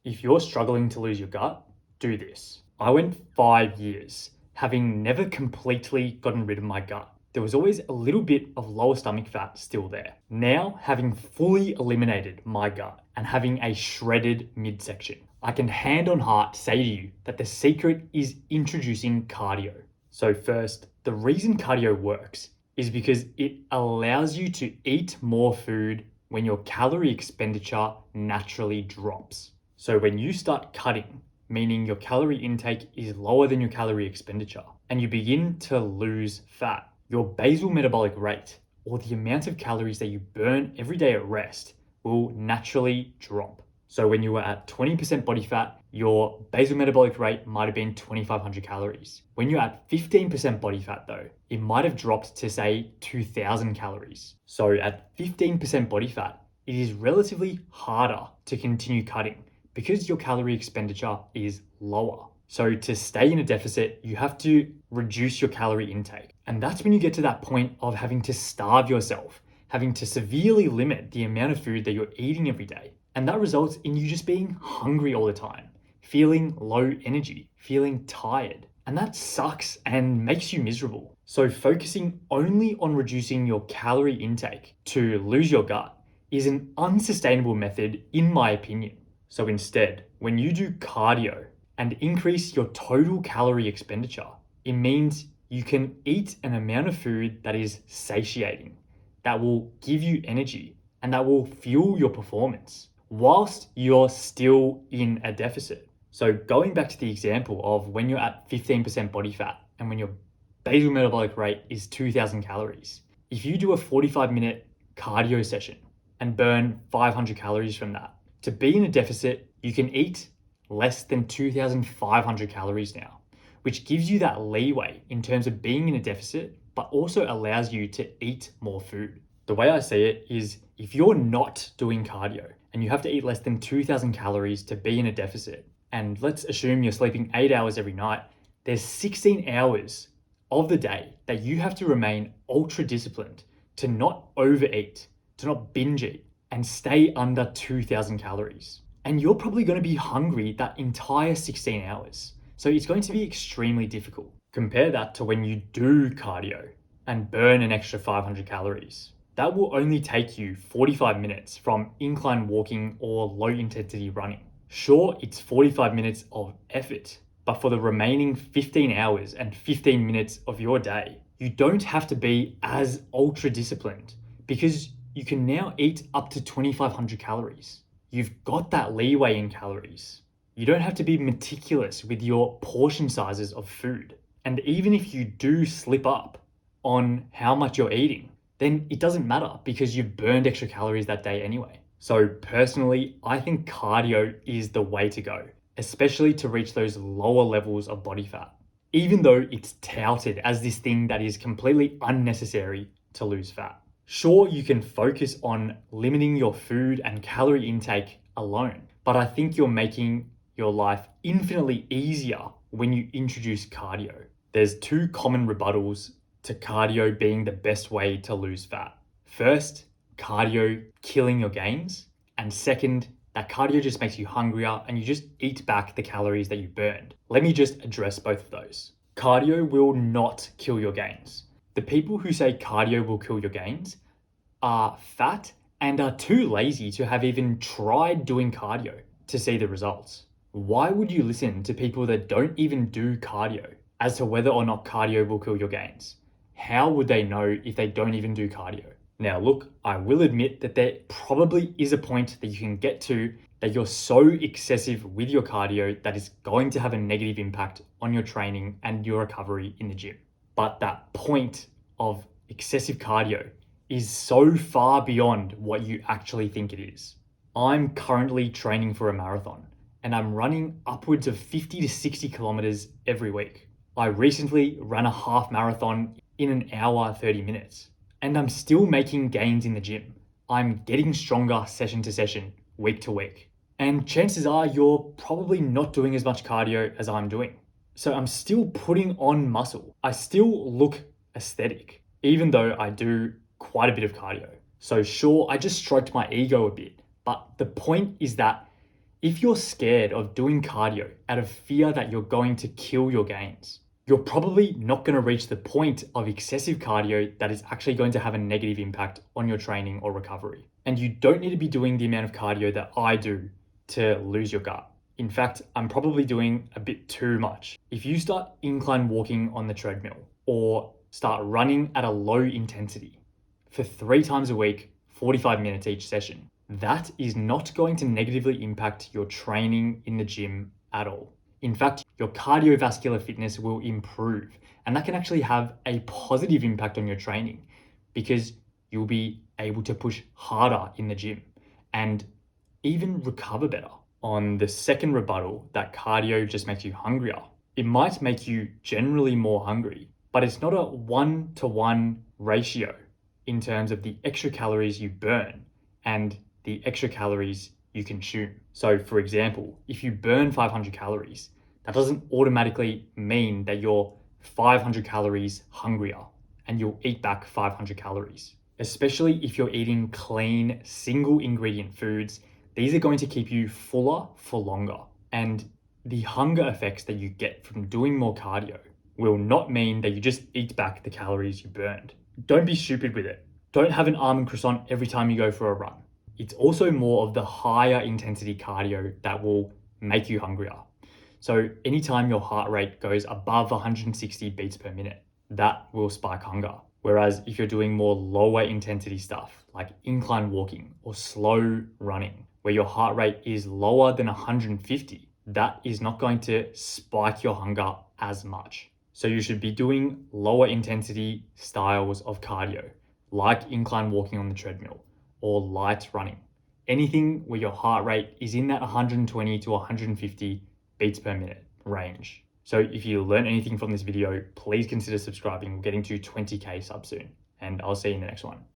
If you're struggling to lose your gut, do this. I went 5 years having never completely gotten rid of my gut. There was always a little bit of lower stomach fat still there. Now, having fully eliminated my gut and having a shredded midsection, I can hand on heart say to you that the secret is introducing cardio. So first, the reason cardio works is because it allows you to eat more food when your calorie expenditure naturally drops. So when you start cutting, meaning your calorie intake is lower than your calorie expenditure, and you begin to lose fat, your basal metabolic rate, or the amount of calories that you burn every day at rest, will naturally drop. So when you were at 20% body fat, your basal metabolic rate might have been 2,500 calories. When you're at 15% body fat though, it might have dropped to say 2,000 calories. So at 15% body fat, it is relatively harder to continue cutting because your calorie expenditure is lower. So to stay in a deficit, you have to reduce your calorie intake. And that's when you get to that point of having to starve yourself, having to severely limit the amount of food that you're eating every day. And that results in you just being hungry all the time, feeling low energy, feeling tired. And that sucks and makes you miserable. So focusing only on reducing your calorie intake to lose your gut is an unsustainable method in my opinion. So instead, when you do cardio and increase your total calorie expenditure, it means you can eat an amount of food that is satiating, that will give you energy, and that will fuel your performance whilst you're still in a deficit. So going back to the example of when you're at 15% body fat and when your basal metabolic rate is 2,000 calories, if you do a 45-minute cardio session and burn 500 calories from that, to be in a deficit, you can eat less than 2,500 calories now, which gives you that leeway in terms of being in a deficit, but also allows you to eat more food. The way I see it is if you're not doing cardio and you have to eat less than 2,000 calories to be in a deficit, and let's assume you're sleeping 8 hours every night, there's 16 hours of the day that you have to remain ultra disciplined to not overeat, to not binge eat, and stay under 2,000 calories. And you're probably going to be hungry that entire 16 hours. So it's going to be extremely difficult. Compare that to when you do cardio and burn an extra 500 calories. That will only take you 45 minutes from incline walking or low intensity running. Sure, it's 45 minutes of effort, but for the remaining 15 hours and 15 minutes of your day, you don't have to be as ultra disciplined because you can now eat up to 2,500 calories. You've got that leeway in calories. You don't have to be meticulous with your portion sizes of food. And even if you do slip up on how much you're eating, then it doesn't matter because you've burned extra calories that day anyway. So personally, I think cardio is the way to go, especially to reach those lower levels of body fat, even though it's touted as this thing that is completely unnecessary to lose fat. Sure, you can focus on limiting your food and calorie intake alone, but I think you're making your life infinitely easier when you introduce cardio. There's two common rebuttals to cardio being the best way to lose fat. First, cardio killing your gains, and second, that cardio just makes you hungrier and you just eat back the calories that you burned. Let me just address both of those. Cardio will not kill your gains. The people who say cardio will kill your gains are fat and are too lazy to have even tried doing cardio to see the results. Why would you listen to people that don't even do cardio as to whether or not cardio will kill your gains? How would they know if they don't even do cardio? Now look, I will admit that there probably is a point that you can get to that you're so excessive with your cardio that is going to have a negative impact on your training and your recovery in the gym. But that point of excessive cardio is so far beyond what you actually think it is. I'm currently training for a marathon and I'm running upwards of 50 to 60 kilometers every week. I recently ran a half marathon in an hour, 30 minutes, and I'm still making gains in the gym. I'm getting stronger session to session, week to week. And chances are you're probably not doing as much cardio as I'm doing. So I'm still putting on muscle. I still look aesthetic, even though I do quite a bit of cardio. So sure, I just stroked my ego a bit, but the point is that If you're scared of doing cardio out of fear that you're going to kill your gains, you're probably not going to reach the point of excessive cardio that is actually going to have a negative impact on your training or recovery. And you don't need to be doing the amount of cardio that I do to lose your gut. In fact, I'm probably doing a bit too much. If you start incline walking on the treadmill or start running at a low intensity for 3 times a week, 45 minutes each session, that is not going to negatively impact your training in the gym at all. In fact, your cardiovascular fitness will improve, and that can actually have a positive impact on your training because you'll be able to push harder in the gym and even recover better. On the second rebuttal that cardio just makes you hungrier, it might make you generally more hungry, but it's not a 1-to-1 ratio in terms of the extra calories you burn and the extra calories you consume. So for example, if you burn 500 calories, that doesn't automatically mean that you're 500 calories hungrier and you'll eat back 500 calories. Especially if you're eating clean, single ingredient foods, these are going to keep you fuller for longer. And the hunger effects that you get from doing more cardio will not mean that you just eat back the calories you burned. Don't be stupid with it. Don't have an almond croissant every time you go for a run. It's also more of the higher intensity cardio that will make you hungrier. So anytime your heart rate goes above 160 beats per minute, that will spike hunger. Whereas if you're doing more lower intensity stuff like incline walking or slow running, where your heart rate is lower than 150, that is not going to spike your hunger as much. So you should be doing lower intensity styles of cardio, like incline walking on the treadmill or light running. Anything where your heart rate is in that 120 to 150 beats per minute range. So if you learned anything from this video, please consider subscribing. We're getting to 20K subs soon, and I'll see you in the next one.